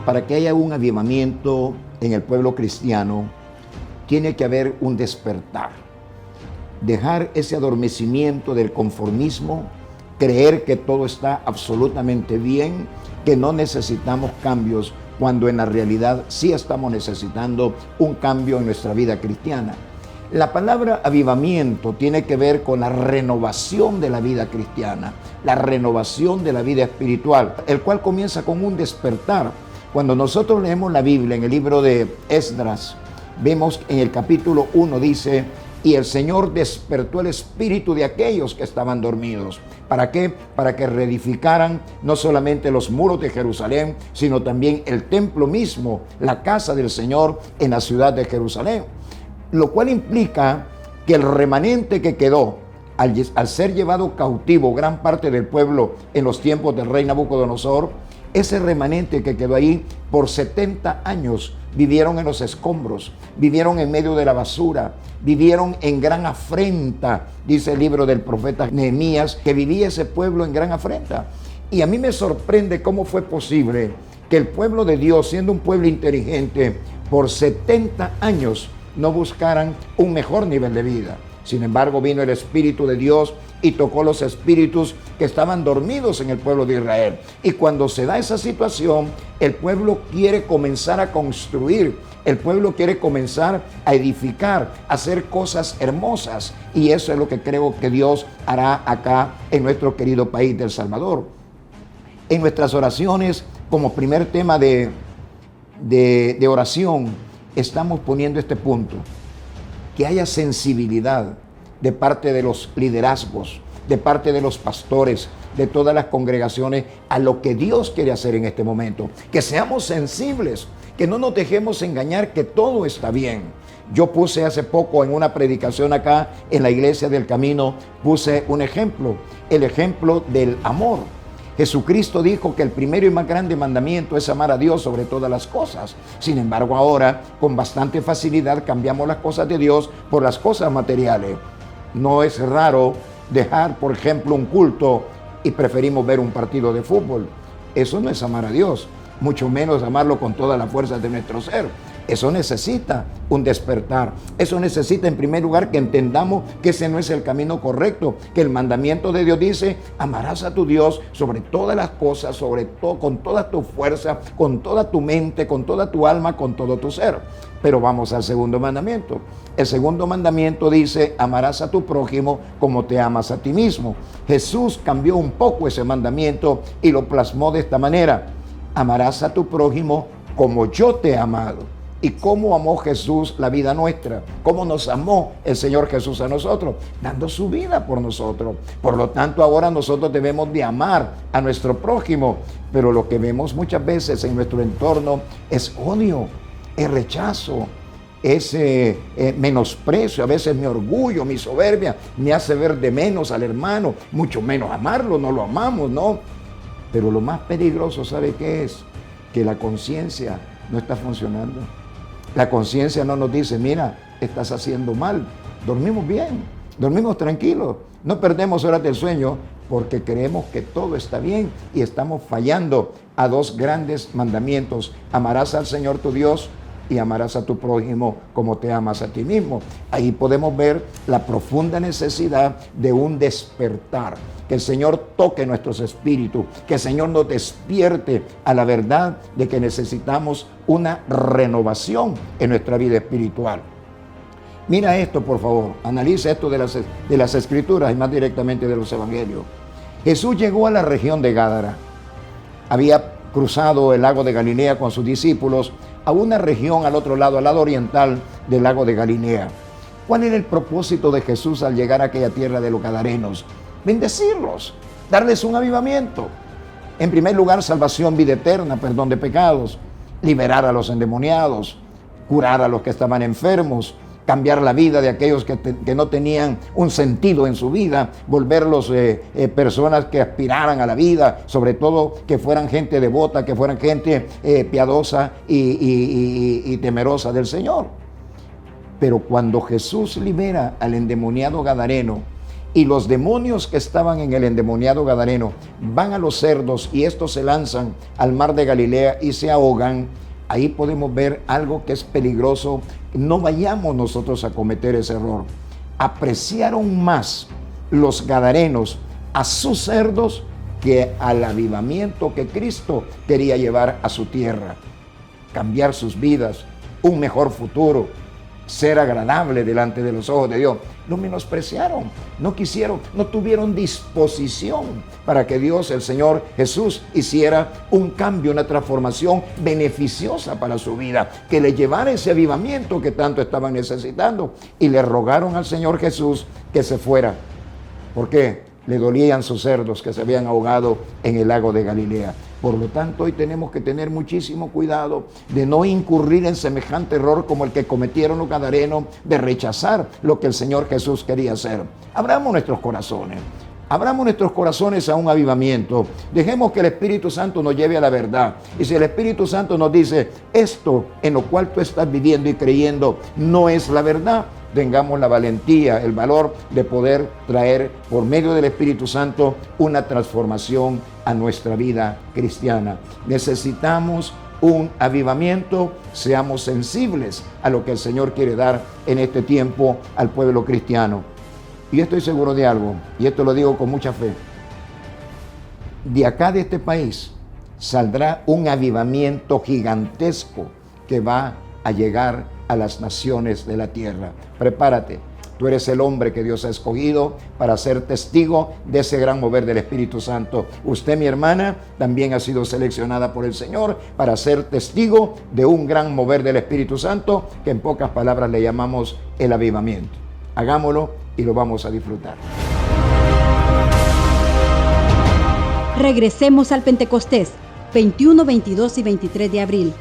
Para que haya un avivamiento en el pueblo cristiano, tiene que haber un despertar. Dejar ese adormecimiento del conformismo, creer que todo está absolutamente bien, que no necesitamos cambios, cuando en la realidad sí estamos necesitando un cambio en nuestra vida cristiana. La palabra avivamiento tiene que ver con la renovación de la vida cristiana, la renovación de la vida espiritual, el cual comienza con un despertar. Cuando nosotros leemos la Biblia en el libro de Esdras, vemos en el capítulo 1 dice: y el Señor despertó el espíritu de aquellos que estaban dormidos. ¿Para qué? Para que reedificaran no solamente los muros de Jerusalén, sino también el templo mismo, la casa del Señor en la ciudad de Jerusalén. Lo cual implica que el remanente que quedó al ser llevado cautivo gran parte del pueblo en los tiempos del rey Nabucodonosor, ese remanente que quedó ahí por 70 años vivieron en los escombros, vivieron en medio de la basura, vivieron en gran afrenta, dice el libro del profeta Nehemías, que vivía ese pueblo en gran afrenta. Y a mí me sorprende cómo fue posible que el pueblo de Dios, siendo un pueblo inteligente, por 70 años no buscaran un mejor nivel de vida. Sin embargo, vino el Espíritu de Dios y tocó los espíritus que estaban dormidos en el pueblo de Israel. Y cuando se da esa situación, el pueblo quiere comenzar a construir, el pueblo quiere comenzar a edificar, a hacer cosas hermosas. Y eso es lo que creo que Dios hará acá en nuestro querido país del Salvador. En nuestras oraciones, como primer tema de oración, estamos poniendo este punto: que haya sensibilidad de parte de los liderazgos, de parte de los pastores, de todas las congregaciones, a lo que Dios quiere hacer en este momento. Que seamos sensibles, que no nos dejemos engañar que todo está bien. Yo puse hace poco en una predicación acá en la Iglesia del Camino, puse un ejemplo, el ejemplo del amor. Jesucristo dijo que el primero y más grande mandamiento es amar a Dios sobre todas las cosas. Sin embargo, ahora con bastante facilidad cambiamos las cosas de Dios por las cosas materiales. No es raro dejar, por ejemplo, un culto y preferimos ver un partido de fútbol. Eso no es amar a Dios, mucho menos amarlo con todas las fuerzas de nuestro ser. Eso necesita un despertar. Eso necesita, en primer lugar, que entendamos que ese no es el camino correcto, que el mandamiento de Dios dice: amarás a tu Dios sobre todas las cosas, sobre todo, con toda tu fuerza, con toda tu mente, con toda tu alma, con todo tu ser. Pero vamos al segundo mandamiento. El segundo mandamiento dice: amarás a tu prójimo como te amas a ti mismo. Jesús cambió un poco ese mandamiento y lo plasmó de esta manera: amarás a tu prójimo como yo te he amado. ¿Y cómo amó Jesús la vida nuestra? ¿Cómo nos amó el Señor Jesús a nosotros? Dando su vida por nosotros. Por lo tanto, ahora nosotros debemos de amar a nuestro prójimo. Pero lo que vemos muchas veces en nuestro entorno es odio, es rechazo, es menosprecio. A veces mi orgullo, mi soberbia me hace ver de menos al hermano, mucho menos amarlo, no lo amamos, ¿no? Pero lo más peligroso, ¿sabe qué es? Que la conciencia no está funcionando. La conciencia no nos dice: mira, estás haciendo mal. Dormimos bien, dormimos tranquilos, no perdemos horas del sueño porque creemos que todo está bien y estamos fallando a dos grandes mandamientos: amarás al Señor tu Dios y amarás a tu prójimo como te amas a ti mismo. Ahí podemos ver la profunda necesidad de un despertar. Que el Señor toque nuestros espíritus, que el Señor nos despierte a la verdad de que necesitamos una renovación en nuestra vida espiritual. Mira esto, por favor, analiza esto de las Escrituras y más directamente de los Evangelios. Jesús llegó a la región de Gádara. Había cruzado el lago de Galilea con sus discípulos a una región al otro lado, al lado oriental del lago de Galilea. ¿Cuál era el propósito de Jesús al llegar a aquella tierra de los gadarenos? Bendecirlos, darles un avivamiento. En primer lugar, salvación, vida eterna, perdón de pecados, liberar a los endemoniados, curar a los que estaban enfermos, cambiar la vida de aquellos que no tenían un sentido en su vida, volverlos personas que aspiraran a la vida, sobre todo que fueran gente devota, que fueran gente piadosa y temerosa del Señor. Pero cuando Jesús libera al endemoniado gadareno y los demonios que estaban en el endemoniado gadareno van a los cerdos y estos se lanzan al mar de Galilea y se ahogan, ahí podemos ver algo que es peligroso. No vayamos nosotros a cometer ese error. Apreciaron más los gadarenos a sus cerdos que al avivamiento que Cristo quería llevar a su tierra. Cambiar sus vidas, un mejor futuro, ser agradable delante de los ojos de Dios. Lo menospreciaron, no quisieron, no tuvieron disposición para que Dios, el Señor Jesús, hiciera un cambio, una transformación beneficiosa para su vida, que le llevara ese avivamiento que tanto estaban necesitando. Y le rogaron al Señor Jesús que se fuera. ¿Por qué? Le dolían sus cerdos que se habían ahogado en el lago de Galilea. Por lo tanto, hoy tenemos que tener muchísimo cuidado de no incurrir en semejante error como el que cometieron los gadarenos, de rechazar lo que el Señor Jesús quería hacer. Abramos nuestros corazones. Abramos nuestros corazones a un avivamiento. Dejemos que el Espíritu Santo nos lleve a la verdad. Y si el Espíritu Santo nos dice, esto en lo cual tú estás viviendo y creyendo no es la verdad, tengamos la valentía, el valor de poder traer por medio del Espíritu Santo una transformación a nuestra vida cristiana. Necesitamos un avivamiento, seamos sensibles a lo que el Señor quiere dar en este tiempo al pueblo cristiano. Y estoy seguro de algo, y esto lo digo con mucha fe. De acá de este país saldrá un avivamiento gigantesco que va a llegar a las naciones de la tierra. Prepárate. Tú eres el hombre que Dios ha escogido para ser testigo de ese gran mover del Espíritu Santo. Usted, mi hermana, también ha sido seleccionada por el Señor para ser testigo de un gran mover del Espíritu Santo, que en pocas palabras le llamamos el avivamiento. Hagámoslo y lo vamos a disfrutar. Regresemos al Pentecostés, 21, 22 y 23 de abril.